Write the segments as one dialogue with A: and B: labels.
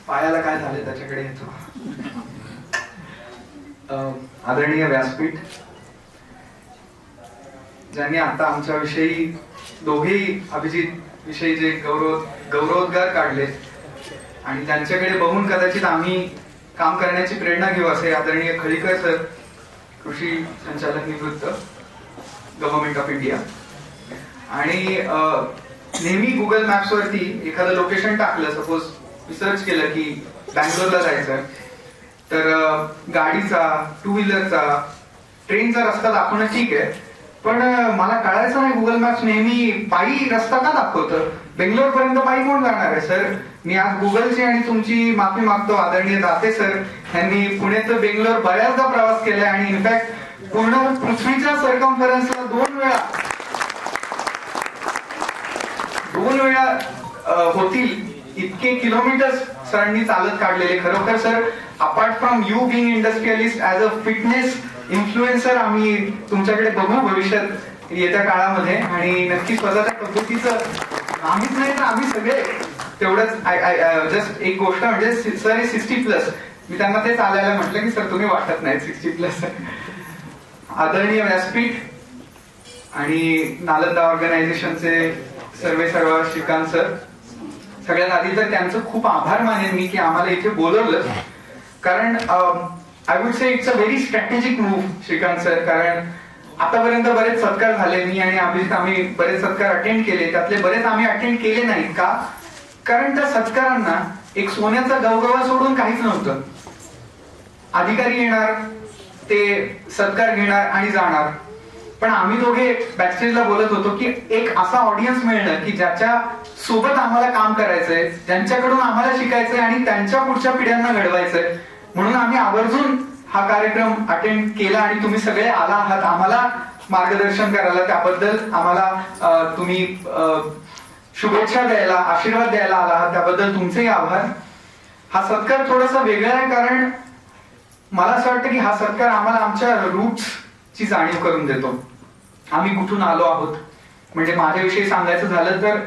A: पायाला काय झाले त्याच्याकडे येतो. आदरणीय व्यासपीठ, ज्यांनी आता आमच्याविषयी दोघेही अभिजित विषयी जे गौरवोद्गार काढले आणि त्यांच्याकडे बघून कदाचित आम्ही काम करण्याची प्रेरणा घेऊ असे आदरणीय खळीकर सर, कृषी संचालक निवृत्त, गव्हर्नमेंट ऑफ इंडिया. आणि नेहमी गुगल मॅप्स वरती एखादं लोकेशन टाकलं, सपोज रिसर्च केलं की बँगलोरला जायचं, तर गाडीचा, टू व्हीलरचा, ट्रेनचा रस्ता दाखवणं ठीक आहे, पण मला कळायचं नाही गुगल मॅप्स नेहमी पायी रस्ता का दाखवतं. बेंगलोर पर्यंत पायी कोण जाणार आहे सर. मी आज गुगलची आणि तुमची माफी मागतो आदरणीय दाते सर, यांनी पुणे ते बेंगलोर बऱ्याचदा प्रवास केलाय आणि इनफॅक्ट पूर्ण पृथ्वीच्या सर्कम्फरन्सला दोन वेळा होतील इतके किलोमीटर्स सरांनी चालत काढलेले. खरोखर sir, apart from you Bing industrialist, as a fitness influencer आम्ही तुमच्याकडे बघू भविष्यात येत्या काळामध्ये. आणि नक्की स्वतःच्या पद्धतीचं आम्हीच नाही तर आम्ही सगळे तेवढंच. जस्ट एक गोष्ट म्हणजे सर हे 60+, मी त्यांना ते चालायला म्हटलं की सर तुम्ही वाटत नाही 60+. आदरणीय व्यासपीठ आणि नालंदा ऑर्गनायझेशनचे सर्व श्रीकांत सर, सगळ्यात आधी तर त्यांचं खूप आभार मानेन मी की आम्हाला इथे बोलवलं. कारण I would say it's a very strategic move Shrikant sir. कारण आतापर्यंत बरेच सत्कार झाले, मी आणि अभिजित आम्ही बरेच सत्कार अटेंड केले, त्यातले बरेच आम्ही अटेंड केले नाहीत का, कारण त्या सत्कारांना एक सोन्याचा गवगवा सोडून काहीच नव्हतं. अधिकारी येणार, ते सत्कार घेणार आणि जाणार. पण आम्ही दोघे बॅकस्टेजला बोलत होतो की एक असा ऑडियन्स मिळणं की ज्याच्या सोबत आम्हाला काम करायचंय, ज्यांच्याकडून आम्हाला शिकायचंय आणि त्यांच्या पुढच्या पिढ्यांना घडवायचंय, म्हणून आम्ही आवर्जून हा कार्यक्रम अटेंड केला. आणि तुम्ही सगळे आला आहात आम्हाला मार्गदर्शन करायला, त्याबद्दल आम्हाला तुम्ही शुभेच्छा द्यायला, आशीर्वाद द्यायला आला आहात, त्याबद्दल तुमचेही आभार. हा सत्कार थोडासा वेगळा आहे, कारण मला असं वाटतं की हा सत्कार आम्हाला आमच्या रूट्स ची जाणीव करून देतो, आम्ही कुठून आलो आहोत. म्हणजे माझ्याविषयी सांगायचं झालं तर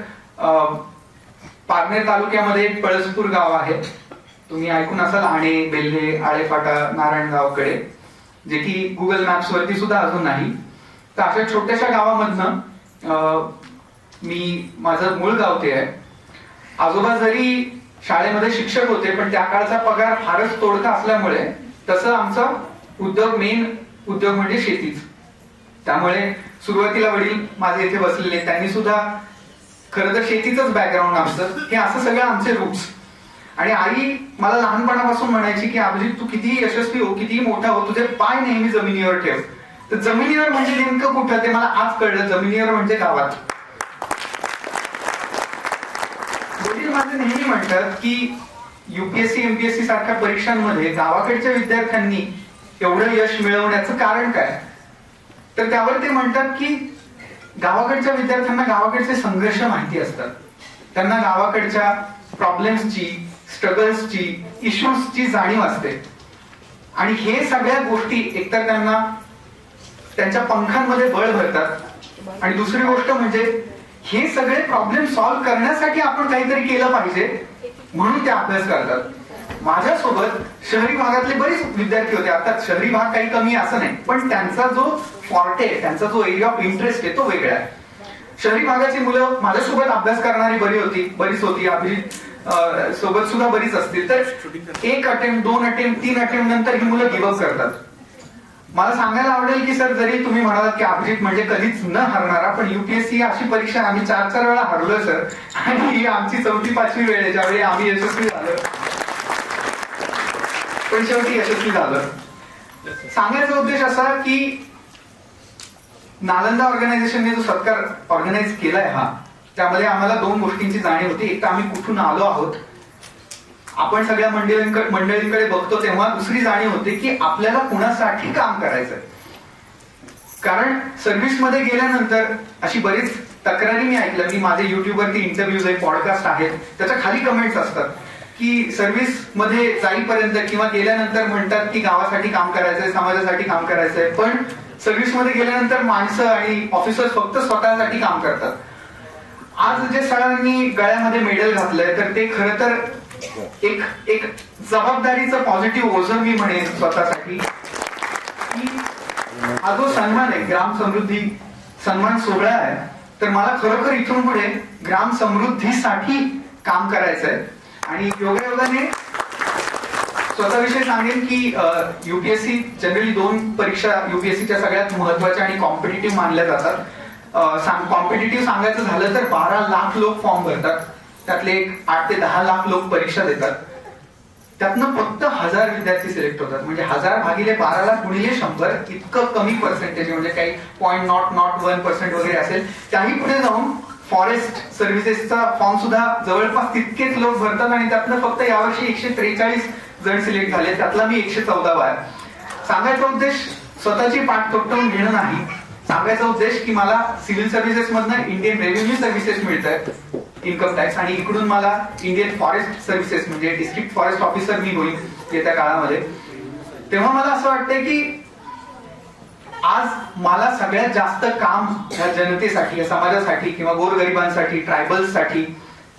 A: पारनेर तालुक्यामध्ये एक पळसपूर गाव आहे, तुम्ही ऐकून असाल, आणे, बेल्हे, आळेफाटा, नारायणगावकडे, जे की गुगल मॅप्स वरती सुद्धा अजून नाही. तर अशा छोट्याशा गावामधनं माझं मूळ गाव ते आहे. आजोबा जरी शाळेमध्ये शिक्षक होते, पण त्या काळचा पगार फारच तोडका असल्यामुळे तसं आमचा मेन उद्योग म्हणजे शेतीच. त्यामुळे सुरुवातीला वडील माझे इथे बसलेले, त्यांनी सुद्धा खरं तर शेतीचंच बॅकग्राऊंड आमचं, हे असं सगळं आमचे रूट्स. आणि आई मला लहानपणापासून म्हणायची की अभिजित तू कितीही यशस्वी हो, कितीही मोठा हो, तुझे पाय नेहमी जमिनीवर ठेव. तर जमिनीवर म्हणजे नेमकं कुठं ते मला आज कळलं. जमिनीवर म्हणजे गावात. वडील माझे नेहमी म्हणतात की UPSC MPSC सारख्या परीक्षांमध्ये गावाकडच्या विद्यार्थ्यांनी एवढं यश मिळवण्याचं कारण काय. तर त्यावर ते म्हणतात की गावाकडच्या विद्यार्थ्यांना गावाकडचे संघर्ष माहिती असतात, त्यांना गावाकडच्या प्रॉब्लेम्सची, स्ट्रगल्सची, इश्यूजची जाणीव असते. आणि हे सगळ्या गोष्टी एकतर त्यांना त्यांच्या पंखांमध्ये बळ भरतात, आणि दुसरी गोष्ट म्हणजे हे सगळे प्रॉब्लेम सॉल्व्ह करण्यासाठी आपण काहीतरी केलं पाहिजे म्हणून ते अभ्यास करतात. माझ्यासोबत शहरी भागातले बरेच विद्यार्थी होते. आता शहरी भाग काही कमी असं नाही, पण त्यांचा जो फॉर्टे, त्यांचा जो एरिया ऑफ इंटरेस्ट आहे तो वेगळा आहे. शहरी भागाची मुलं माझ्यासोबत अभ्यास करणारी बरीच होती, अभिजित सोबत सुद्धा बरीच असतील. तर 1 अटेम्प्ट, 2 अटेम्प्ट, 3 अटेम्प्ट नंतर ही मुलं गिव्हअप करतात. मला सांगायला आवडेल की सर, जरी तुम्ही म्हणालात की अभिजित म्हणजे कधीच न हरणारा, पण UPSC अशी परीक्षा आम्ही 4 वेळा हरलोय सर, आणि ही आमची 4थी-5वी वेळ आहे ज्यावेळी आम्ही यशस्वी झालो, पण शेवटी यशस्वी झालं. सांगायचा उद्देश असा की नालंदा ऑर्गनायझेशनने जो सत्कार ऑर्गनाइज केलाय हा, त्यामध्ये आम्हाला 2 गोष्टींची जाणीव होती. एक तर आम्ही कुठून आलो आहोत, आपण सगळ्या मंडळींकडे बघतो तेव्हा दुसरी जाणीव होते की आपल्याला कुणासाठी काम करायचंय. कारण सर्व्हिसमध्ये गेल्यानंतर अशी बरीच तक्रारी मी ऐकल्या, की माझे युट्यूबवरती इंटरव्ह्यूज आहे, पॉडकास्ट आहेत, त्याच्या खाली कमेंट्स असतात की सर्व्हिस मध्ये जाईपर्यंत किंवा गेल्यानंतर म्हणतात की गावासाठी काम करायचंय, समाजासाठी काम करायचंय, पण सर्व्हिस मध्ये गेल्यानंतर माणसं आणि ऑफिसर्स फक्त स्वतःसाठी काम करतात. आज जे सरांनी गळ्यामध्ये मेडल घातलंय, तर ते खरं तर एक एक जबाबदारीचं पॉझिटिव्ह ओझं मी म्हणेन स्वतःसाठी की हा जो सन्मान आहे ग्राम समृद्धी सन्मान सोहळा आहे, तर मला खरोखर इथून पुढे ग्राम समृद्धीसाठी काम करायचंय. आणि योगायोगाने स्वतःविषयी सांगेन की युपीएससी जनरली 2 परीक्षा युपीएससीच्या सगळ्यात महत्वाच्या आणि कॉम्पिटिटिव्ह मानल्या जातात. कॉम्पिटिटिव्ह सांगायचं झालं तर 12 लाख लोक फॉर्म भरतात, त्यातले 8 ते 10 लाख लोक परीक्षा देतात. त्यातनं फक्त 1000 विद्यार्थी सिलेक्ट होतात. म्हणजे 1000 भागिले 12 लाख गुणिले 100 इतकं कमी पर्सेंटेज, म्हणजे काही 0.001% वगैरे असेल. त्याही पुढे जाऊन फॉरेस्ट सर्व्हिसेसचा फॉर्म सुद्धा जवळपास तितकेच लोक भरतात आणि त्यातनं फक्त यावर्षी 143 जण सिलेक्ट झाले, त्यातला मी 114वा आहे. सांगायचा उद्देश स्वतःची पाठ थोपटवून घेणं नाही, सांगायचा उद्देश की मला सिव्हिल सर्व्हिसेस मधनं इंडियन रेव्हेन्यू सर्व्हिसेस मिळत आहेत, इन्कम टॅक्स, आणि इकडून मला इंडियन फॉरेस्ट सर्व्हिसेस म्हणजे डिस्ट्रिक्ट फॉरेस्ट ऑफिसर मी होईल येत्या काळामध्ये. तेव्हा मला असं वाटतंय की आज मला सगळ्यात जास्त काम ह्या जनतेसाठी, या समाजासाठी किंवा गोरगरिबांसाठी, ट्रायबल्ससाठी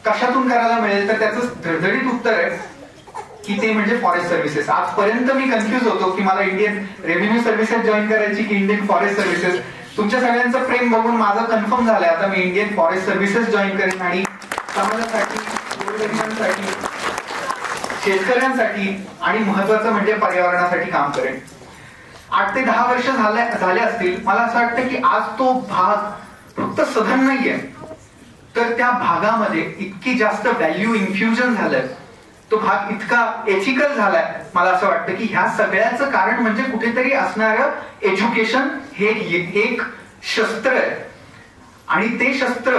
A: कशातून करायला मिळेल, तर त्याचं धडधडीत उत्तर आहे की ते म्हणजे फॉरेस्ट सर्व्हिसेस. आजपर्यंत मी कन्फ्युज होतो की मला इंडियन रेव्हेन्यू सर्व्हिसेस जॉईन करायची की इंडियन फॉरेस्ट सर्व्हिसेस. तुमच्या सगळ्यांचं प्रेम बघून माझं कन्फर्म झालंय, आता मी इंडियन फॉरेस्ट सर्व्हिसेस जॉईन करेन आणि समाजासाठी, गोरगरिबांसाठी, शेतकऱ्यांसाठी आणि महत्वाचं म्हणजे पर्यावरणासाठी काम करेन. 8 ते 10 वर्ष झाले असतील. मला असं वाटतं की आज तो भाग फक्त सधन नाहीये, तर त्या भागामध्ये इतकी जास्त व्हॅल्यू इन्फ्युजन झालंय, तो भाग इतका एथिकल झालाय. मला असं वाटतं की ह्या सगळ्याचं कारण म्हणजे कुठेतरी असणारं एज्युकेशन हे एक शस्त्र आहे, आणि ते शस्त्र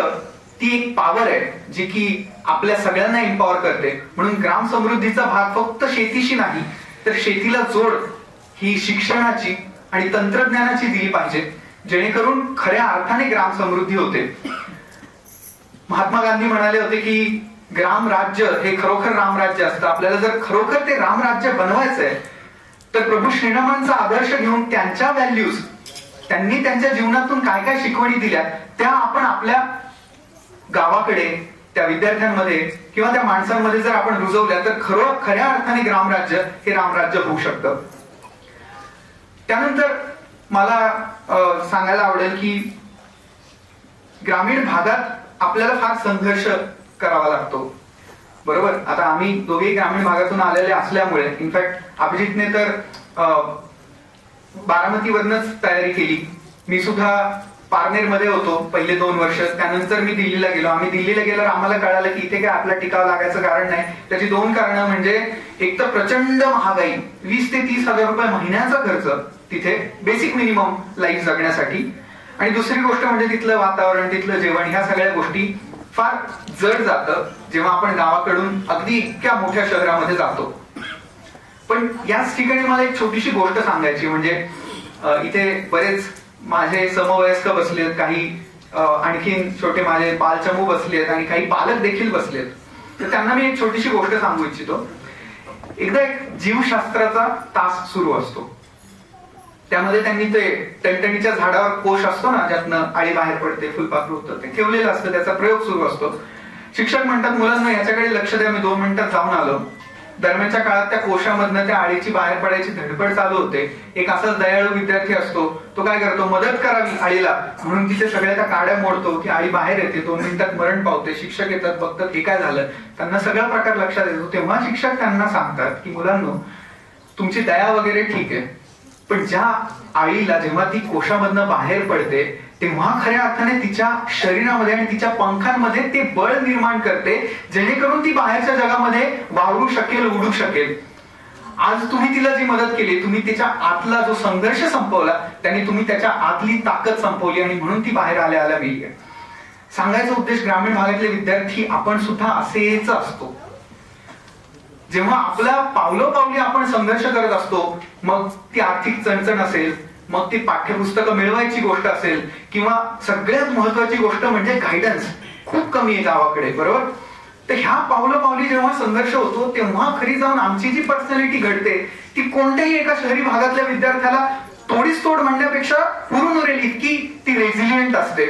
A: ती एक पॉवर आहे जी की आपल्या सगळ्यांना एम्पॉवर करते. म्हणून ग्राम समृद्धीचा भाग फक्त शेतीशी नाही, तर शेतीला जोड ही शिक्षणाची आणि तंत्रज्ञानाची दिली पाहिजे, जेणेकरून खऱ्या अर्थाने ग्राम समृद्धी होते. महात्मा गांधी म्हणाले होते की ग्राम राज्य हे खरोखर रामराज्य असतं. आपल्याला जर खरोखर ते रामराज्य बनवायचंय तर प्रभू श्रीरामांचा आदर्श घेऊन त्यांच्या व्हॅल्यूज, त्यांनी त्यांच्या जीवनातून काय काय शिकवणी दिल्या त्या आपण आपल्या गावाकडे, त्या विद्यार्थ्यांमध्ये किंवा त्या माणसांमध्ये जर आपण रुजवल्या तर खऱ्या अर्थाने ग्रामराज्य हे रामराज्य होऊ शकतं. त्यानंतर मला सांगायला आवडेल की ग्रामीण भागात आपल्याला फार संघर्ष करावा लागतो, बरोबर. आता आम्ही दोघेही ग्रामीण भागातून आलेले असल्यामुळे, इनफॅक्ट अभिजितने तर बारामतीवरनच तयारी केली. मी सुद्धा पारनेरमध्ये होतो पहिले 2 वर्ष, त्यानंतर मी दिल्लीला गेलो. आम्ही दिल्लीला गेल्यावर आम्हाला कळालं की इथे काय आपला टिकाव लागायचं कारण नाही. त्याची 2 कारणं म्हणजे एक तर प्रचंड महागाई, 20 ते 30 हजार रुपये महिन्याचा खर्च तिथे बेसिक मिनिमम लाईफ जगण्यासाठी, आणि दुसरी गोष्ट म्हणजे तिथलं वातावरण, तिथलं जेवण, ह्या सगळ्या गोष्टी फार जड जातं जेव्हा आपण गावाकडून अगदी इतक्या मोठ्या शहरामध्ये जातो. पण याच ठिकाणी मला एक छोटीशी गोष्ट सांगायची, म्हणजे इथे बरेच माझे समवयस्क बसलेत, काही आणखीन छोटे माझे बालचमू बसलेत आणि काही पालक देखील बसलेत. तर त्यांना मी एक छोटीशी गोष्ट सांगू इच्छितो. एकदा एक जीवशास्त्राचा तास सुरू असतो, त्यामध्ये त्यांनी ते टणटणीच्या झाडावर कोश असतो ना, ज्यातनं आळी बाहेर पडते, फुलपाखरू होतं, ते ठेवलेलं असतं, त्याचा प्रयोग सुरू असतो. शिक्षक म्हणतात मुलांना याच्याकडे लक्ष द्या. मी 2 मिनिटात जाऊन आलो. दरम्यानच्या काळात त्या कोशामधनं त्या आळीची बाहेर पडायची धडपड चालू होते. एक असाच दयाळू विद्यार्थी असतो, तो काय करतो, मदत करावी आळीला म्हणून तिथे सगळ्या त्या काड्या मोडतो की आळी बाहेर येते. 2 मिनिटात मरण पावते. शिक्षक येतात, बघतात हे काय झालं, त्यांना सगळा प्रकार लक्षात येतो. तेव्हा शिक्षक त्यांना सांगतात की मुलांनो, तुमची दया वगैरे ठीक आहे, पण ज्या आळीला जेव्हा ती कोशामधनं बाहेर पडते तेव्हा खऱ्या अर्थाने तिच्या शरीरामध्ये आणि तिच्या पंखांमध्ये ते बळ निर्माण करते, जेणेकरून ती बाहेरच्या जगामध्ये वावरू शकेल, उडू शकेल. आज तुम्ही तिला जी मदत केली, तुम्ही तिच्या आतला जो संघर्ष संपवला, त्यांनी तुम्ही त्याच्या आतली ताकद संपवली आणि म्हणून ती बाहेर आल्या मिळते. सांगायचा उद्देश, ग्रामीण भागातले विद्यार्थी आपण सुद्धा असेच असतो. जेव्हा आपल्या पावलोपावली आपण संघर्ष करत असतो, मग ती आर्थिक चणचण असेल, मग ती पाठ्यपुस्तकं मिळवायची गोष्ट असेल, किंवा सगळ्यात महत्वाची गोष्ट म्हणजे गायडन्स खूप कमी आहे गावाकडे, बरोबर. तर ह्या पावलोपावली जेव्हा संघर्ष होतो तेव्हा खरी जाऊन आमची जी पर्सनॅलिटी घडते ती कोणत्याही एका शहरी भागातल्या विद्यार्थ्याला थोडीच तोड म्हणण्यापेक्षा पुरून उरेल इतकी ती रेझिलियंट असते.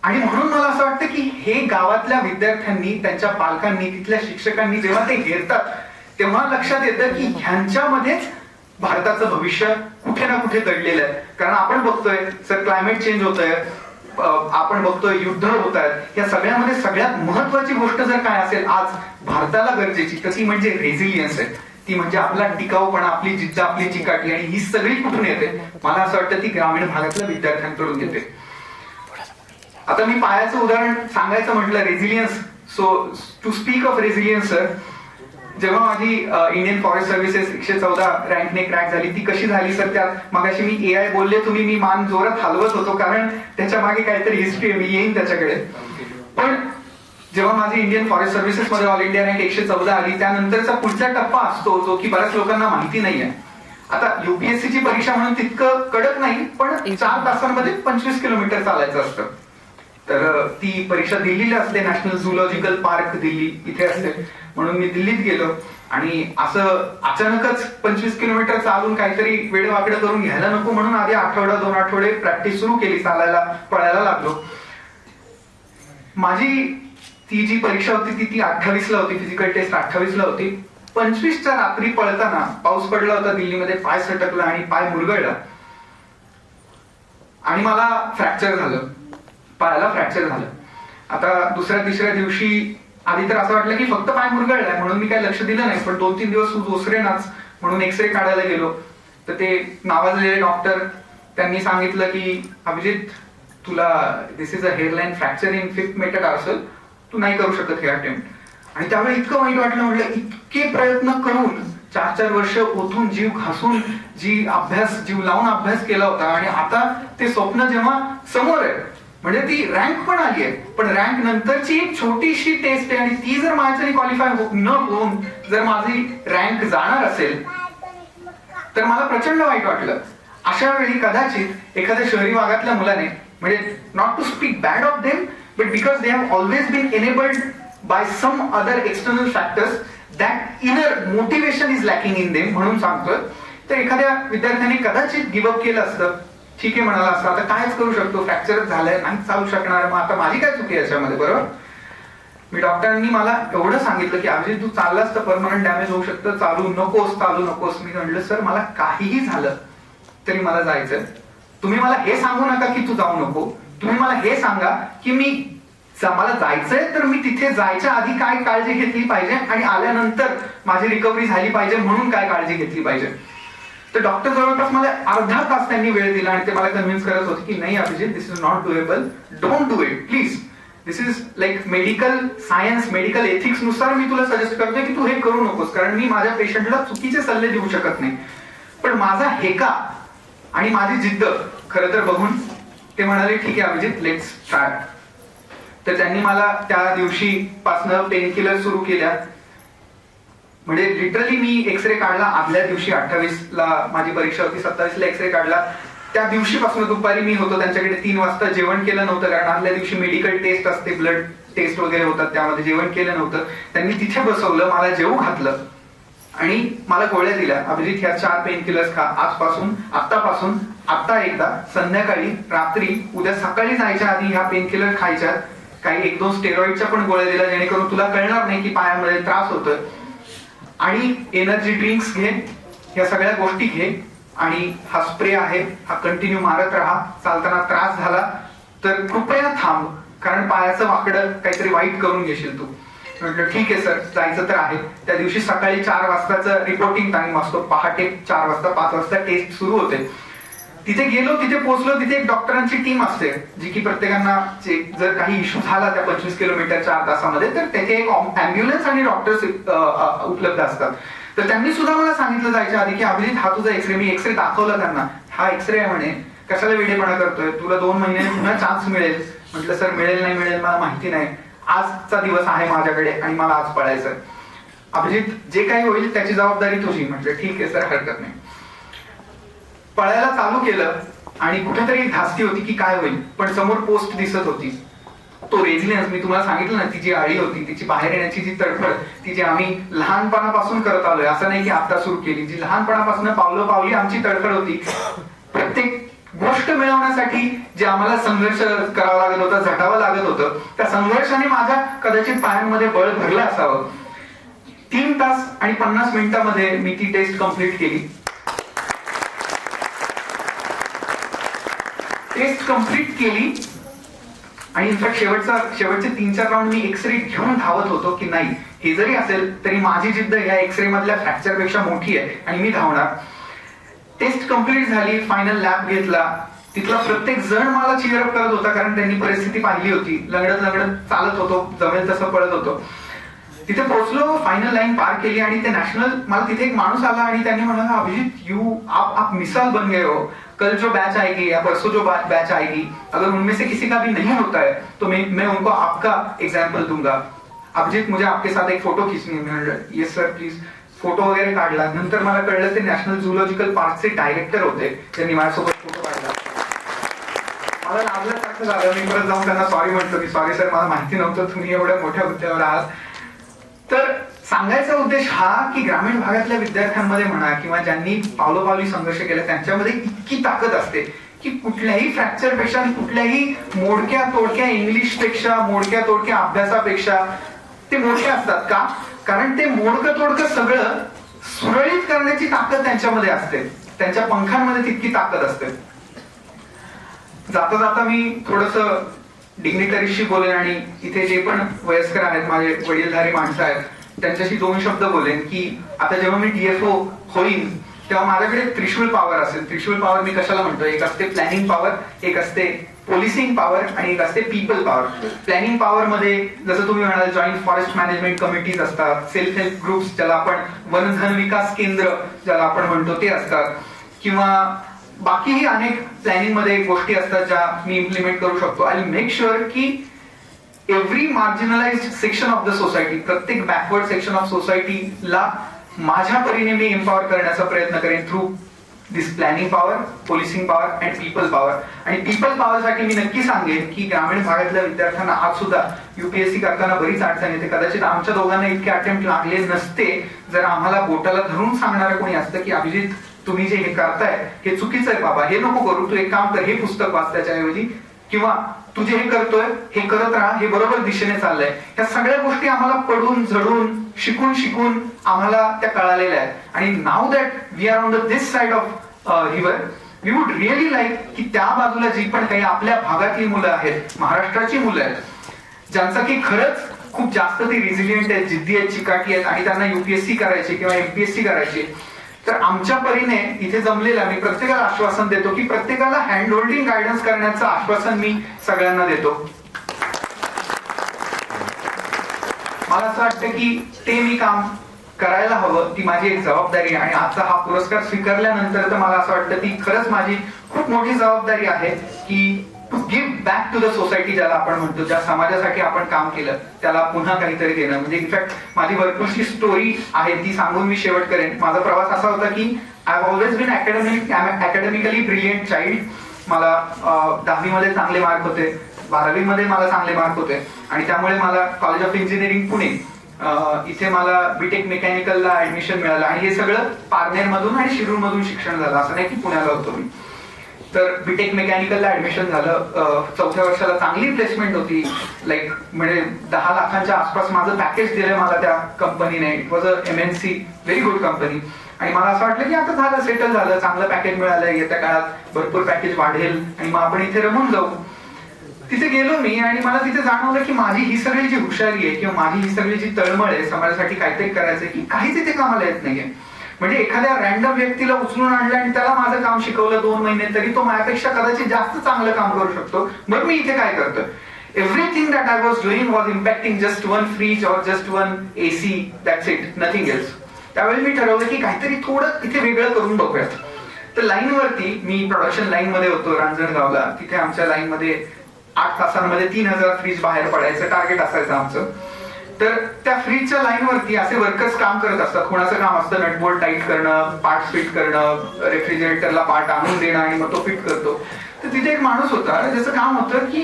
A: आणि म्हणून मला असं वाटतं की हे गावातल्या विद्यार्थ्यांनी, त्यांच्या पालकांनी, तिथल्या शिक्षकांनी जेव्हा ते घेतात तेव्हा लक्षात येतं की ह्यांच्यामध्येच भारताचं भविष्य कुठे ना कुठे दडलेलं आहे. कारण आपण बघतोय सर, क्लायमेट चेंज होतंय, आपण बघतोय युद्ध होत आहेत. या सगळ्यामध्ये सगळ्यात महत्वाची गोष्ट जर काय असेल आज भारताला गरजेची, तर ती म्हणजे रेझिलियन्स आहे. ती म्हणजे आपला टिकाऊपणा, आपली जिद्द, आपली चिकाटी. आणि ही सगळी कुठून येते? मला असं वाटतं ती ग्रामीण भागातल्या विद्यार्थ्यांकडून येते. आता मी पायाचं उदाहरण सांगायचं म्हटलं, resilience. So to speak of resilience sir, जेव्हा माझी इंडियन फॉरेस्ट सर्व्हिसेस 114 रँकने क्रॅक झाली, ती कशी झाली सर? त्यात मगाशी मी AI बोलले तुम्ही, मी मान जोरात हलवत होतो कारण त्याच्या मागे काहीतरी हिस्ट्री आहे, मी येईन त्याच्याकडे. पण जेव्हा माझी इंडियन फॉरेस्ट सर्व्हिसेस मध्ये ऑल इंडिया रँक 114 आली, त्यानंतरचा पुढचा टप्पा असतो जो की बऱ्याच लोकांना माहिती नाहीये. आता UPSC ची परीक्षा म्हणून तितकं कडक नाही, पण 4 तासांमध्ये 25 किलोमीटर चालायचं असतं. तर ती परीक्षा दिल्लीला असते, नॅशनल झूलॉजिकल पार्क दिल्ली इथे असते. म्हणून मी दिल्लीत गेलो आणि असं अचानकच 25 किलोमीटर चालून काहीतरी वेडवाकडं करून घ्यायला नको म्हणून आधी आठवडा 2 आठवडे प्रॅक्टिस सुरू केली, चालायला पळायला लागलो. माझी ती जी परीक्षा होती ती 28 ला होती, फिजिकल टेस्ट 28 ला होती. 25च्या रात्री पळताना पाऊस पडला होता दिल्लीमध्ये, पाय सटकला आणि पाय मुरगळला आणि मला फ्रॅक्चर झालं, पायाला फ्रॅक्चर झालं. आता दुसऱ्या तिसऱ्या दिवशी आधी तर असं वाटलं की फक्त पाय मुरगळलाय म्हणून मी काही लक्ष दिलं नाही, पण 2-3 दिवस ओसरेनाच म्हणून एक्सरे काढायला गेलो. तर ते नावाजलेले डॉक्टर त्यांनी सांगितलं की अभिजित, तुला this is a hairline fracture in 5th metatarsal, तू नाही करू शकत हे अटेम्प्ट. आणि त्यावेळी इतकं वाईट वाटलं, म्हटलं इतके प्रयत्न करून 4-4 वर्ष ओतून जीव घासून जीव लावून अभ्यास केला होता आणि आता ते स्वप्न जेव्हा समोर आहे, म्हणजे ती रँक पण आली आहे, पण रँक नंतरची एक छोटीशी टेस्ट आहे आणि ती जर माझ्यासाठी क्वालिफाय न होऊन जर माझी रँक जाणार असेल तर मला प्रचंड वाईट वाटलं. अशा वेळी कदाचित एखाद्या शहरी भागातल्या मुलाने, म्हणजे not to speak bad of them, but because they have always been enabled by some other external factors, that inner motivation is lacking in them म्हणून सांगतोय. तर एखाद्या विद्यार्थ्याने कदाचित गिव्हअप केलं असतं, ठीक आहे म्हणाला असतं, आता कायच करू शकतो, फ्रॅक्चरच झालंय, नाही चालू शकणार, मग आता माझी काय चुकी याच्यामध्ये, बरोबर? मी डॉक्टरांनी मला एवढं सांगितलं की अभिजित, तू चाललास तर परमनंट डॅमेज होऊ शकतं, चालू नकोस. मी म्हणलं सर, मला काहीही झालं तरी मला जायचं, तुम्ही मला हे सांगू नका की तू जाऊ नको, तुम्ही मला हे सांगा की मला जायचंय तर मी तिथे जायच्या आधी काय काळजी घेतली पाहिजे आणि आल्यानंतर माझी रिकव्हरी झाली पाहिजे म्हणून काय काळजी घेतली पाहिजे. तर डॉक्टर जवळपास मला अर्धा तास त्यांनी वेळ दिला आणि ते मला कन्व्हिन्स करत होते की नाही Abhijit, this is not doable, don't do it please. This is like medical science, medical ethics नुसार मी तुला सजेस्ट करतोय की तू हे करू नकोस, कारण मी माझ्या पेशंटला चुकीचे सल्ले देऊ शकत नाही. पण माझा हेका आणि माझी जिद्द खरं तर बघून ते म्हणाले ठीक आहे अभिजित, लेट्स ट्राय. तर त्यांनी मला त्या दिवशी पासनं पेन किलर सुरू केल्या. म्हणजे लिटरली मी एक्सरे काढला आदल्या दिवशी, 28 ला माझी परीक्षा होती, 27 ला एक्सरे काढला. त्या दिवशीपासून दुपारी मी होतो त्यांच्याकडे, 3 वाजता जेवण केलं नव्हतं कारण आदल्या दिवशी मेडिकल टेस्ट असते, ब्लड टेस्ट वगैरे होतात, त्यामध्ये जेवण केलं नव्हतं. त्यांनी तिथे बसवलं, मला जेवू घातलं आणि मला गोळ्या दिल्या, अभिजित ह्या 4 पेन किलर्स खा आजपासून, आत्तापासून, आत्ता एकदा, संध्याकाळी, रात्री, उद्या सकाळी जायच्या आधी ह्या पेन किलर खायच्या. काही 1-2 स्टेरॉइडच्या पण गोळ्या दिल्या जेणेकरून तुला कळणार नाही की पायामध्ये त्रास होतोय. आणि एनर्जी ड्रिंक्स घे, ह्या सगळ्या गोष्टी घे आणि हा स्प्रे आहे हा कंटिन्यू मारत राहा. चालताना त्रास झाला तर कृपया थांब, कारण पायाचं वाकडं काहीतरी वाईट करून घेशील तू. म्हटलं ठीक आहे सर, जायचं तर आहे. त्या दिवशी सकाळी 4 वाजताचं रिपोर्टिंग टाइम असतो, पहाटे 4 वाजता 5 वाजता टेस्ट सुरू होते. तिथे गेलो, तिथे पोहोचलो, तिथे एक डॉक्टरांची टीम असते जी की प्रत्येकांना जर काही इश्यू झाला त्या 25 किलोमीटर 4 तासामध्ये तर तेथे एक अँब्युलन्स आणि डॉक्टर्स उपलब्ध असतात. तर त्यांनी सुद्धा मला सांगितलं जायच्या आधी की अभिजित, हा तुझा एक्सरे, मी एक्सरे दाखवला त्यांना, हा एक्सरे आहे म्हणे, कशाला वेडेपणा करतोय, तुला 2 महिन्याने पुन्हा चान्स मिळेल. म्हटलं सर, मिळेल नाही मिळेल मला माहिती नाही, आजचा दिवस आहे माझ्याकडे आणि मला आज पळायचं. अभिजित, जे काही होईल त्याची जबाबदारी तुझी. म्हटलं ठीक आहे सर, हरकत नाही. पळायला चालू केलं आणि कुठेतरी धास्ती होती की काय होईल, पण समोर पोस्ट दिसत होती. तो रेझिलियन्स मी तुम्हाला सांगितलं ना, ती जी आळी होती, तिची बाहेर येण्याची जी तडफड, ती जी आम्ही लहानपणापासून करत आलोय, असं नाही की आता सुरू केली, जी लहानपणापासून पावलं पावली आमची तडफड होती. प्रत्येक गोष्ट मिळवण्यासाठी जे आम्हाला संघर्ष करावा लागत होता, झटावं लागत होतं, त्या संघर्षाने माझ्या कदाचित पायांमध्ये बळ भरलं असावं. 3 तास आणि 50 मिनिटांमध्ये मी ती टेस्ट कंप्लीट केली. टेस्ट कंप्लीट केली आणि इनफॅक्ट शेवटचे 3-4 राऊंड मी एक्सरे घेऊन धावत होतो की नाही, हे जरी असेल तरी माझी जिद्द ह्या एक्सरे मधल्या फ्रॅक्चर पेक्षा मोठी आहे आणि मी धावणार. टेस्ट कंप्लीट झाली, फायनल लॅब घेतला. तिथला प्रत्येक जण मला चिअरअप करत होता, कारण त्यांनी परिस्थिती पाहिली होती. लगडत चालत होतो, जमेल तसं पळत होतो. तिथे पोहोचलो, फायनल लाईन पार केली आणि ते नॅशनल, मला तिथे एक माणूस आला आणि त्यांनी म्हणाला, अभिजीत आप मिसाल बन गए हो. कल जो बैच आएगी या परसों जो बैच आएगी, अगर उनमें से किसी का भी नहीं होता है तो मैं उनको आपका एग्जाम्पल दूंगा. अभिजीत, मुझे आपके साथ एक फोटो खींचनी है. Yes sir please. फोटो वगैरे काढला. नंतर मला कळलं ते नॅशनल झूलॉजिकल पार्कचे डायरेक्टर होते, त्यांनी माझ्यासोबत फोटो काढला. मला लागल्यासारखं झालं. मी परत जाऊन त्यांना सॉरी म्हणतो की सॉरी सर, मला माहिती नव्हतं तुम्ही एवढ्या मोठ्या हुद्द्यावर आहात. तर सांगायचा उद्देश हा की ग्रामीण भागातल्या विद्यार्थ्यांमध्ये म्हणा किंवा ज्यांनी पावलोपावली संघर्ष केला त्यांच्यामध्ये इतकी ताकद असते की कुठल्याही फ्रॅक्चर पेक्षा आणि कुठल्याही मोडक्या तोडक्या इंग्लिश पेक्षा, मोडक्या तोडक्या अभ्यासापेक्षा ते मोठे असतात. का? कारण ते मोडकं तोडकं सगळं सुरळीत करण्याची ताकद त्यांच्यामध्ये असते. त्यांच्या पंखांमध्ये तितकी ताकद असते. जाता जाता मी थोडस डिग्निटरीशी बोलेन आणि इथे जे पण वयस्कर आहेत, माझे वडीलधारी माणसं आहेत, त्यांच्याशी 2 शब्द बोलेन की आता जेव्हा मी DFO होईन तेव्हा माझ्याकडे त्रिशूल पॉवर असेल. त्रिशूल पॉवर मी कशाला म्हणतो? एक असते प्लॅनिंग पॉवर, एक असते पोलिसिंग पॉवर आणि एक असते पीपल पॉवर. प्लॅनिंग पॉवर मध्ये जसं तुम्ही म्हणाल जॉईंट फॉरेस्ट मॅनेजमेंट कमिटीज असतात, सेल्फ हेल्प ग्रुप्स ज्याला आपण वनधन विकास केंद्र ज्याला आपण म्हणतो ते असतात, किंवा बाकीही अनेक प्लॅनिंग मध्ये गोष्टी असतात ज्या मी इम्प्लिमेंट करू शकतो. आय मेक शुअर की every marginalised section of the society, प्रत्येक बॅकवर्ड सेक्शन ऑफ सोसायटीला माझ्या परीने मी एम्पॉवर करण्याचा प्रयत्न करेन through this planning power, policing power and people power. आणि पीपल पॉवर साठी मी नक्की सांगेन की ग्रामीण भागातल्या विद्यार्थ्यांना आज सुद्धा UPSC करताना बरीच अडचण येते. कदाचित आमच्या दोघांना इतके अटेम्प्ट लागले नसते जर आम्हाला बोटाला धरून सांगणारं कोणी असतं की अभिजित, तुम्ही जे हे करताय हे चुकीचं आहे बाबा, हे नको करू, तू एक काम कर, हे पुस्तक वाच त्याच्याऐवजी, किंवा तू जे हे करतोय हे करत राहा, हे बरोबर दिशेने चाललंय. या सगळ्या गोष्टी आम्हाला पडून झडून शिकून आम्हाला त्या कळालेल्या आहेत. आणि नाव that we are on the this side of river, we would really like की त्या बाजूला जी पण काही आपल्या भागातली मुलं आहेत, महाराष्ट्राची मुलं आहेत, ज्यांचं की खरंच खूप जास्त ती रिझिलियंट आहेत, जिद्दी आहेत, चिकाटी आहेत आणि त्यांना UPSC करायची किंवा MPSC करायची, तर आमच्या परीने इथे जमलेला मी प्रत्येकाला आश्वासन देतो की प्रत्येकाला हँड होल्डिंग गायडन्स करण्याचं आश्वासन मी सगळ्यांना देतो. मला असं वाटतं की ते मी काम करायला हवं, ती माझी एक जबाबदारी आहे. आणि आजचा हा पुरस्कार स्वीकारल्यानंतर तर मला असं वाटतं ती खरंच माझी खूप मोठी जबाबदारी आहे की to give back to the society, ज्याला आपण म्हणतो, ज्या समाजासाठी आपण काम केलं त्याला पुन्हा काहीतरी देणं. म्हणजे इनफॅक्ट माझी भरपूरशी स्टोरी आहे, ती सांगून मी शेवट करेन. माझा प्रवास असा होता की I have always been academically brilliant child. मला 10वी मध्ये चांगले मार्क होते, 12वी मध्ये मला चांगले मार्क होते आणि त्यामुळे मला कॉलेज ऑफ इंजिनिअरिंग पुणे इथे मला बीटेक मेकॅनिकलला ऍडमिशन मिळालं. आणि हे सगळं पारनेर मधून आणि शिरूर मधून शिक्षण झालं, असं नाही की पुण्याला होतो मी. तर बीटेक मेकॅनिकलला ऍडमिशन झालं. 4थ्या वर्षाला चांगली प्लेसमेंट होती, लाईक म्हणजे 10 लाखांच्या आसपास माझं पॅकेज दिलंय मला त्या कंपनीने. It was a MNC, very good company. आणि मला असं वाटलं की आता झालं, सेटल झालं, चांगलं पॅकेज मिळालंय, येत्या काळात भरपूर पॅकेज वाढेल आणि मग आपण इथे रमून जाऊ. तिथे गेलो मी आणि मला तिथे जाणवलं की माझी ही सगळी जी हुशारी आहे किंवा माझी ही सगळी जी तळमळ आहे समाजासाठी काहीतरी करायचंय, की काहीच इथे कामाला येत नाहीये. म्हणजे एखाद्या रॅन्डम व्यक्तीला उचलून आणलं आणि त्याला माझं काम शिकवलं 2 महिने, तरी तो माझ्यापेक्षा कदाचित जास्त चांगलं काम करू शकतो. मग मी इथे काय करतोय? Everything that I was doing was impacting just 1 fridge or just 1 AC, that's it, nothing else. त्यावेळी मी ठरवलं की काहीतरी थोडं इथे वेगळं करून बघूयात. तर लाईन वरती, मी प्रोडक्शन लाईन मध्ये होतो रांजणगावला. तिथे आमच्या लाईन मध्ये 8 तासांमध्ये 3000 फ्रीज बाहेर पडायचं टार्गेट असायचं आमचं. तर त्या फ्रीजच्या लाईन वरती असे वर्कर्स काम करत असतात. कोणाचं काम असतं नटबोल्ट टाईट करणं, पार्ट फिट करणं, रेफ्रिजरेटरला पार्ट आणून देणं आणि मग तो फिट करतो. तर तिथे एक माणूस होता ज्याचं काम होतं की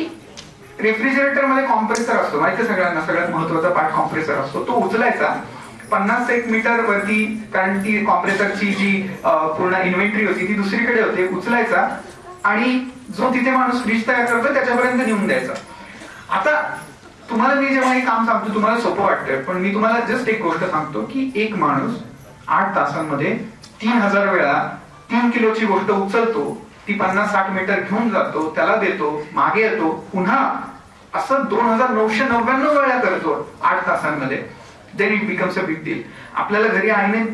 A: रेफ्रिजरेटर मध्ये कॉम्प्रेसर असतो, माहिती सगळ्यांना, सगळ्यात महत्वाचा पार्ट कॉम्प्रेसर असतो. तो उचलायचा 50 मीटर वरती, कारण ती कॉम्प्रेसरची जी पूर्ण इन्व्हेंटरी होती ती दुसरीकडे होती, उचलायचा आणि जो तिथे माणूस फ्रीज तयार करतो त्याच्यापर्यंत नेऊन द्यायचा. आता तुम्हाला मी जेव्हा हे काम सांगतो तुम्हाला सोपं वाटतंय, पण मी तुम्हाला जस्ट एक गोष्ट सांगतो की एक माणूस 8 तासांमध्ये 3000 वेळा 3 किलोची गोष्ट उचलतो, ती 50-60 मीटर घेऊन जातो, त्याला देतो, मागे येतो, पुन्हा असं 2999 वेळा करतो 8 तासांमध्ये. Then it becomes a big deal. आपल्याला घरी आईने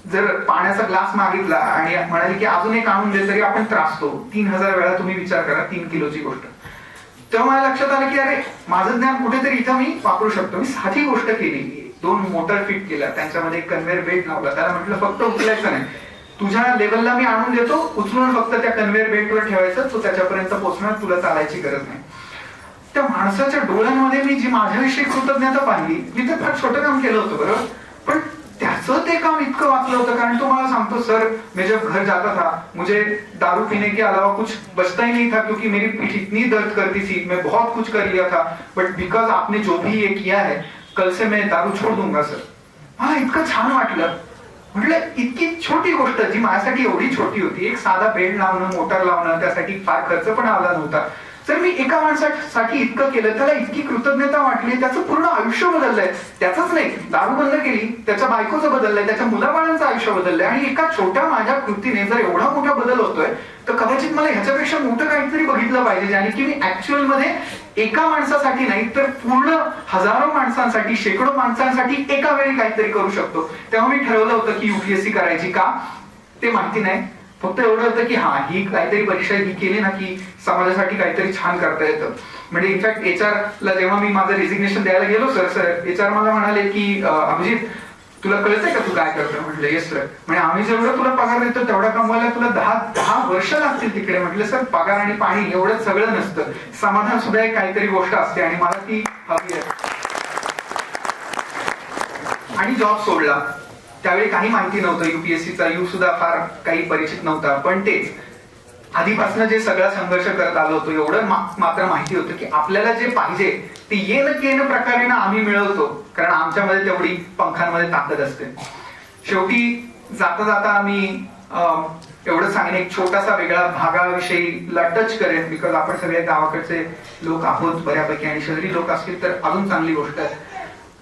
A: जर पाण्याचा ग्लास मागितला आणि म्हणाली की अजून एक आणून दे, तरी आपण त्रासतो. 3000 वेळा तुम्ही विचार करा 3 किलोची गोष्ट. तेव्हा मला लक्षात आलं की अरे माझं ज्ञान कुठेतरी इथं मी वापरू शकतो. मी साधी गोष्ट केली, 2 मोटर फिट केल्या, त्यांच्यामध्ये एक कन्व्हेअर बेल्ट लावला, त्याला म्हटलं फक्त उचलायचं नाही, तुझ्या लेवलला मी आणून देतो, उचलून फक्त त्या कन्व्हेअर बेल्टवर ठेवायचं, तो त्याच्यापर्यंत पोहोचणार, तुला चालायची गरज नाही. त्या माणसाच्या डोळ्यांमध्ये मी जी माझ्याविषयी कृतज्ञता पाहिली. मी तर फार छोटं काम केलं होतं बरोबर, पण त्याचं ते काम इतकं वाचलं होतं. कारण तो मला सांगतो, सर मैं जब घर जाता था मुझे दारू पीने के अलावा कुछ बचता ही नहीं था, क्योंकि मेरी पीठ इतनी दर्द करती थी, मैं बहुत कुछ कर लिया था, बट बिकॉज आपने जो भी ये किया है, कल से मैं दारू छोड़ दूंगा सर. मला इतकं छान वाटलं. म्हटलं इतकी छोटी गोष्ट जी माझ्यासाठी एवढी छोटी होती, एक साधा बेल्ट लावणं, मोटर लावणं, त्यासाठी फार खर्च पण आला नव्हता, तर मी एका माणसासाठी इतकं केलं, त्याला इतकी कृतज्ञता वाटली, त्याचं पूर्ण आयुष्य बदललंय. त्याचंच नाही, दारू बंद केली, त्याच्या बायकोचं बदललंय, त्याच्या मुलाबाळांचं आयुष्य बदललंय. आणि एका छोट्या माझ्या कृतीने जर एवढा मोठा बदल होतोय, तर कदाचित मला ह्याच्यापेक्षा मोठं काहीतरी बघितलं पाहिजे, ज्याने की मी ऍक्च्युअल मध्ये एका माणसासाठी नाही तर पूर्ण हजारो माणसांसाठी, शेकडो माणसांसाठी एका वेळी काहीतरी करू शकतो. तेव्हा मी ठरवलं होतं की युपीएससी करायची. का ते माहिती नाही, फक्त एवढं होतं की हा ही काहीतरी परीक्षा ही केली ना की समाजासाठी काहीतरी छान करता येतं. म्हणजे इनफॅक्ट एचआर ला जेव्हा मी माझं रेजिग्नेशन द्यायला गेलो, सर एचआर मला म्हणाले की अभिजित तुला कळतंय का तू काय करतो? म्हटलं येस सर. म्हणजे आम्ही जेवढं तुला पगार देतो तेवढा कमवायला तुला 10 वर्ष लागतील तिकडे. म्हटलं सर पगार आणि पाणी एवढं सगळं नसतं, समाधान सुद्धा एक काहीतरी गोष्ट असते आणि मला ती हवी आहे. आणि जॉब सोडला. त्यावेळी काही माहिती नव्हतं युपीएससीचा, यू सुद्धा फार काही परिचित नव्हता, पण तेच आधीपासून जे सगळा संघर्ष करत आलो होतो, एवढं मात्र माहिती होतं की आपल्याला जे पाहिजे ते येन प्रकारे ना आम्ही मिळवतो, कारण आमच्यामध्ये तेवढी पंखांमध्ये ताकद असते. शेवटी जाता जाता आम्ही एवढं सांगेन, एक छोटासा वेगळा भागाविषयीला टच करेन, बिकॉज आपण सगळे गावाकडचे लोक आहोत बऱ्यापैकी, आणि शहरी लोक असतील तर अजून चांगली गोष्ट आहे.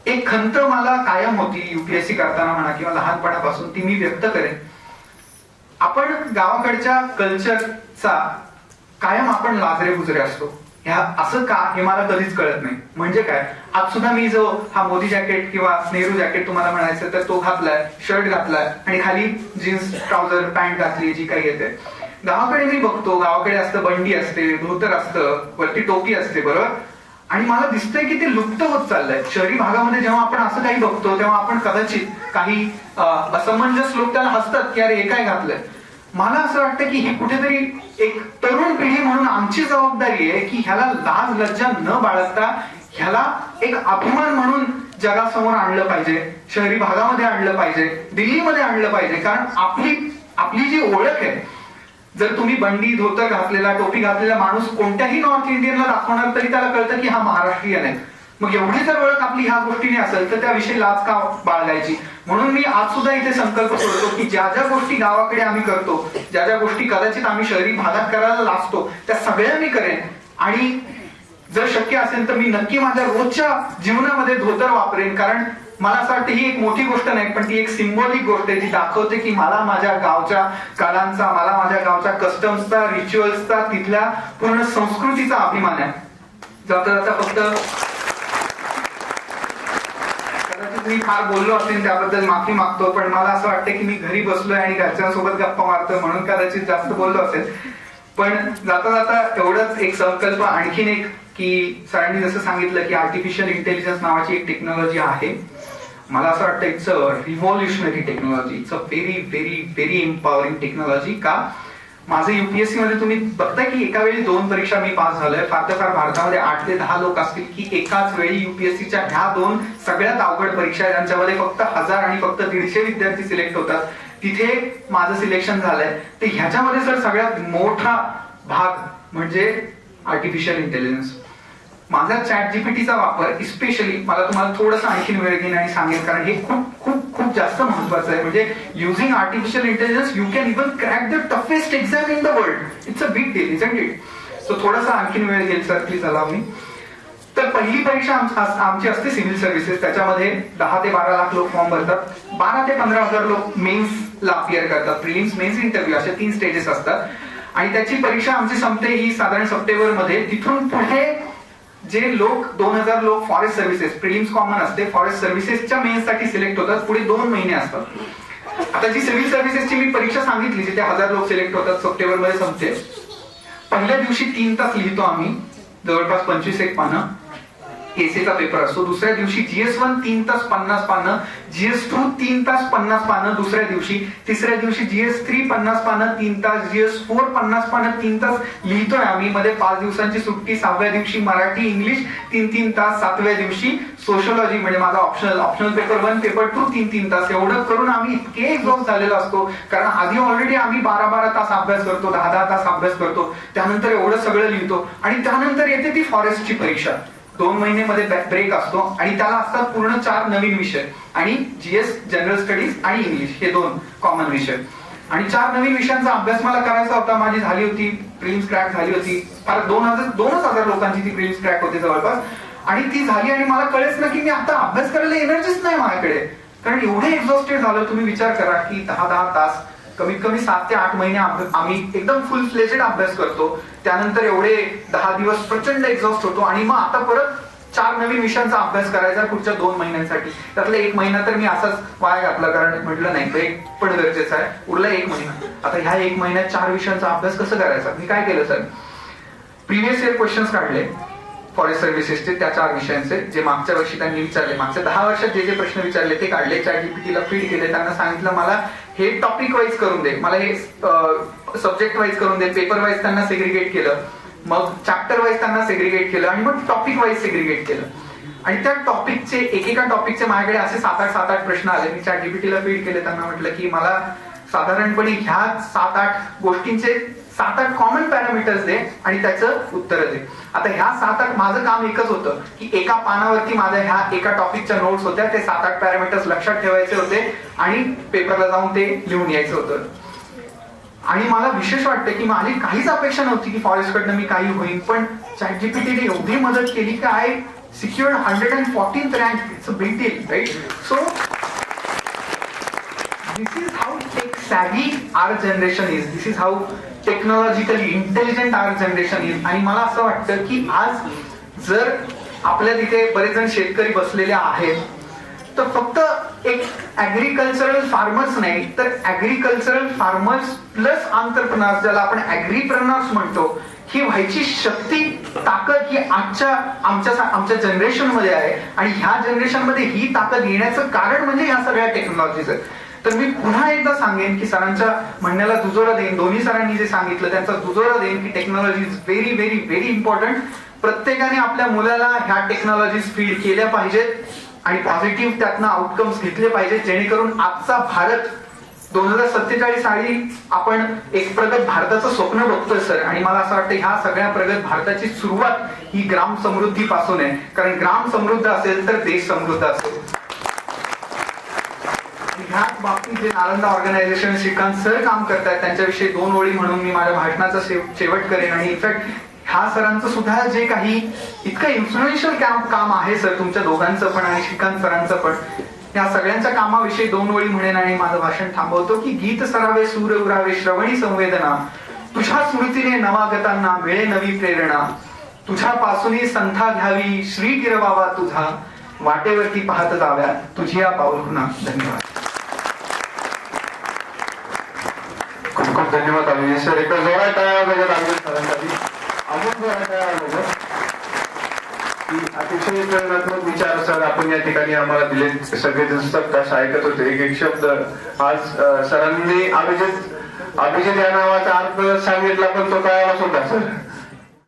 A: एक खंत मला कायम होती युपीएससी करताना म्हणा किंवा लहानपणापासून, ती मी व्यक्त करेन. आपण गावाकडच्या कल्चरचा कायम आपण लाजरे गुजरे असतो. ह्या असं का हे मला कधीच कळत नाही. म्हणजे काय, आज सुद्धा मी जो हा मोदी जॅकेट किंवा नेहरू जॅकेट तुम्हाला म्हणायचं तर तो घातलाय, शर्ट घातलाय आणि खाली जीन्स ट्राउझर पॅन्ट घातली जी काही येते. गावाकडे मी बघतो, गावाकडे असतं बंडी असते, धोतर असतं, वरती टोपी असते बरोबर, आणि मला दिसतंय की ते लुप्त होत चाललंय. शहरी भागामध्ये जेव्हा आपण असं काही बघतो तेव्हा आपण कदाचित काही असमंजस लोक त्याला हसतात की अरे हे काय घातलंय. मला असं वाटतं की ही कुठेतरी एक तरुण पिढी म्हणून आमची जबाबदारी आहे की ह्याला लाज लज्जा न बाळगता ह्याला एक अभिमान म्हणून जगासमोर आणलं पाहिजे, शहरी भागामध्ये आणलं पाहिजे, दिल्लीमध्ये आणलं पाहिजे. कारण आपली जी ओळख आहे, जर तुम्ही बंडी धोतर घातलेला, टोपी घातलेला माणूस कोणत्याही नॉर्थ इंडियनला दाखवणार तरी त्याला कळतं की हा महाराष्ट्रीयन आहे. मग एवढी जर ओळख आपली ह्या गोष्टीने असेल तर त्याविषयी लाज का बाळगायची. म्हणून मी आज सुद्धा इथे संकल्प करतो की ज्या ज्या गोष्टी गावाकडे आम्ही करतो, ज्या ज्या गोष्टी कदाचित आम्ही शहरी भागात करायला लाजतो, त्या सगळ्या मी करेन. आणि जर शक्य असेल तर मी नक्की माझ्या रोजच्या जीवनामध्ये धोतर वापरेन. कारण मला असं वाटतं ही एक मोठी गोष्ट नाही, पण ती एक सिम्बॉलिक गोष्ट आहे, ती दाखवते की मला माझ्या गावच्या कलांचा, मला माझ्या गावच्या कस्टम्सचा, रिच्युअल्सचा, तिथल्या पूर्ण संस्कृतीचा अभिमान आहे. जाता जाता फक्त कदाचित मी फार बोललो असेल त्याबद्दल माफी मागतो, पण मला असं वाटतं की मी घरी बसलोय आणि घरच्यांसोबत गप्पा मारतोय म्हणून कदाचित जास्त बोललो असेल. पण जाता जाता एवढंच एक संकल्प आणखीन एक, की सरांनी जसं सांगितलं की आर्टिफिशियल इंटेलिजन्स नावाची एक टेक्नॉलॉजी आहे. मला असं वाटतं it's a revolutionary technology, it's a very very very empowering technology. का, माझं युपीएससी मध्ये तुम्ही बघताय की एका वेळी 2 परीक्षा मी पास झालोय. फार तर फार भारतामध्ये 8 ते 10 लोक असतील की एकाच वेळी युपीएससीच्या ह्या 2 सगळ्यात अवघड परीक्षा ज्यांच्यामध्ये फक्त 1000 आणि फक्त 150 विद्यार्थी सिलेक्ट होतात, तिथे माझं सिलेक्शन झालंय. तर ह्याच्यामध्ये सर सगळ्यात मोठा भाग म्हणजे आर्टिफिशियल इंटेलिजन्स. माझा चॅट जीपीटीचा वापर इस्पेशली मला तुम्हाला थोडंसं आणखीन वेळ घेईन आणि सांगेन, कारण हे खूप खूप खूप जास्त महत्वाचं आहे. म्हणजे using artificial intelligence you can even crack the toughest exam in the world. It's a big deal, isn't it? So थोडासा आणखीन वेळ घेईल सर, प्लीज अलाव मी. तर पहिली परीक्षा आमची असते सिव्हिल सर्व्हिसेस. त्याच्यामध्ये 10 ते 12 लाख लोक फॉर्म भरतात. 12 ते 15 हजार लोक मेन्सला अपियर करतात. प्रिलिम्स, मेन्स, इंटरव्ह्यू अशा 3 स्टेजेस असतात. आणि त्याची परीक्षा आमची संपते ही साधारण सप्टेंबर मध्ये. तिथून पुढे जे लोक 2000 लोक फॉरेस्ट सर्व्हिसेस, प्रिलिम्स कॉमन असते, फॉरेस्ट सर्व्हिसेसच्या मेन्ससाठी सिलेक्ट होतात. पुढे 2 महिने असतात. आता जी सिव्हिल सर्व्हिसेसची मी परीक्षा सांगितली, जिथे 1000 लोक सिलेक्ट होतात, सप्टेंबर मध्ये संपते. पहिल्या दिवशी 3 तास लिहितो आम्ही, जवळपास 25 एक पानं केसेचा पेपर असतो. दुसऱ्या दिवशी GS1 3 तास 50 पानं, GS2 3 तास 50 पानं दुसऱ्या दिवशी. तिसऱ्या दिवशी GS3 50 पानं 3 तास, GS4 50 पानं 3 तास लिहितोय आम्ही. मध्ये 5 दिवसांची सुट्टी. 6व्या दिवशी मराठी इंग्लिश 3-3 तास. 7व्या दिवशी सोशलॉजी म्हणजे माझा ऑप्शनल पेपर 1 पेपर 2 3-3 तास. एवढं करून आम्ही इतके एक्झॉस्ट झालेलो असतो, कारण आधी ऑलरेडी आम्ही 12-12 तास अभ्यास करतो, 10-10 तास अभ्यास करतो. त्यानंतर एवढं सगळं लिहितो आणि त्यानंतर येते ती फॉरेस्टची परीक्षा. 2 महिन्यामध्ये ब्रेक असतो आणि त्याला असतात पूर्ण 4 नवीन विषय आणि GS जनरल स्टडीज आणि इंग्लिश हे 2 कॉमन विषय. आणि 4 नवीन विषयांचा अभ्यास मला करायचा होता. माझी झाली होती प्रिलिम्स क्रॅक झाली होती. फार 2,000 लोकांची ती प्रिलिम्स क्रॅक होती जवळपास. आणि ती झाली आणि मला कळेच ना की मी आता अभ्यास करायला एनर्जीच नाही माझ्याकडे, कारण एवढे एक्झॉस्टेड झालो. तुम्ही विचार करा की 10-10 तास कमीत कमी 7 ते 8 महिने आम्ही एकदम फुल फ्लेजेड अभ्यास करतो. त्यानंतर एवढे 10 दिवस प्रचंड एक्झॉस्ट होतो आणि मग आता परत 4 नवीन विषयांचा अभ्यास करायचा पुढच्या 2 महिन्यांसाठी. त्यातला 1 महिना तर मी असाच वाया घातला, कारण म्हटलं नाही ब्रेक पण गरजेचं आहे. उरला 1 महिना. आता ह्या 1 महिन्यात 4 विषयांचा अभ्यास कसं करायचा? मी काय केलं सर, प्रिव्हियस इयर क्वेश्चन्स काढले फॉरेस्ट सर्व्हिसेसचे त्या 4 विषयांचे, जे मागच्या वर्षी त्यांनी विचारले, मागच्या 10 वर्षात जे जे प्रश्न विचारले ते काढले, चॅट जीपीटीला फीड केले. त्यांना सांगितलं मला हे टॉपिक वाईज करून दे, मला हे सब्जेक्ट वाईज करून दे. पेपर वाईज त्यांना सेग्रिगेट केलं, मग चॅप्टर वाईज त्यांना सेग्रिगेट केलं आणि मग टॉपिक वाईज सेग्रिगेट केलं. आणि त्या टॉपिकचे एकेका टॉपिकचे माझ्याकडे असे 7-8 प्रश्न आले. मी चॅट जीपीटीला फीड केले. त्यांना म्हटलं की मला साधारणपणे ह्या 7-8 गोष्टींचे 7-8 कॉमन पॅरामीटर्स दे आणि त्याचं उत्तर दे. आता ह्या 7-8 माझं काम एकच होतं की एका पानावरती माझ्या ह्या एका टॉपिकच्या नोट्स होत्या, ते 7-8 पॅरामीटर्स लक्षात ठेवायचे होते आणि पेपरला जाऊन ते लिहून यायचं होतं. आणि मला विशेष वाटतं की माझी काहीच अपेक्षा नव्हती की फॉरेस्ट कडनं मी काही होईन, पण चॅट जीपीटीने एवढी मदत केली की I secured 114th rank. It's a big deal, right? So this is how tech savvy our generation is. This is how technologically intelligent our generation is. आणि मला असं वाटतं की आज जर आपल्या तिथे बरेच जण शेतकरी बसलेले आहेत, तर फक्त एक ऍग्रिकल्चरल फार्मर्स नाही, तर ऍग्रिकल्चरल फार्मर्स प्लस आंतरप्रनर्स, ज्याला आपण ऍग्रीप्रनर्स म्हणतो, ही व्हायची शक्ती, ताकद ही आमच्या जनरेशन मध्ये आहे. आणि ह्या जनरेशन मध्ये ही ताकद येण्याचं कारण म्हणजे ह्या सगळ्या टेक्नॉलॉजीज आहेत. तर मी पुन्हा एकदा सांगेन की सरांच्या म्हणण्याला दुजोरा देईन, दोन्ही सरांनी जे सांगितलं त्यांचा दुजोरा देईन की technology is very very very important. प्रत्येकाने आपल्या मुलाला ह्या टेक्नॉलॉजीज फीड केल्या पाहिजेत आणि पॉझिटिव्ह त्यातनं आउटकम्स घेतले पाहिजेत, जेणेकरून आजचा भारत 2047 साली आपण एक प्रगत भारताचं स्वप्न बघतोय सर. आणि मला असं वाटतं ह्या सगळ्या प्रगत भारताची सुरुवात ही ग्राम समृद्धीपासून आहे, कारण ग्राम समृद्ध असेल तर देश समृद्ध असेल. ह्या बाबतीत जे नालंदा ऑर्गनायझेशन श्रीकांत सर काम करतात त्यांच्याविषयी 2 ओळी म्हणून मी माझ्या भाषणाचा शेवट करेन. आणि इनफॅक्ट ह्या सरांचं सुद्धा जे काही इतकं इन्फ्लुएन्शियल काम आहे सर, तुमच्या दोघांचं पण आणि श्रीकांत सरांचं पण, या सगळ्यांच्या कामाविषयी 2 ओळी म्हणेन आणि माझं भाषण थांबवतो की गीत सरावे सूर उरावे श्रवणी संवेदना, तुझ्या स्मृतीने नवागतांना मिळे नवी प्रेरणा, तुझ्यापासूनही संथा घ्यावी श्री गिरवावा तुझा, वाटेवरती पाहत जाव्या तुझी या पाऊल पुन्हा. धन्यवाद.
B: खूप खूप धन्यवाद अभिनय सर. एकदा जोरात टाळ्या पाहिजेत अभिनय सरांसाठी. अजून जोरात टाळ्या पाहिजेत की अतिशय प्रेरणात्मक विचार सर आपण या ठिकाणी आम्हाला दिले. सगळेजण सतत ऐकत होते. एक शब्द आज सरांनी अभिजित या नावाचा अर्थ सांगितला, पण तो कळालाच होता सर.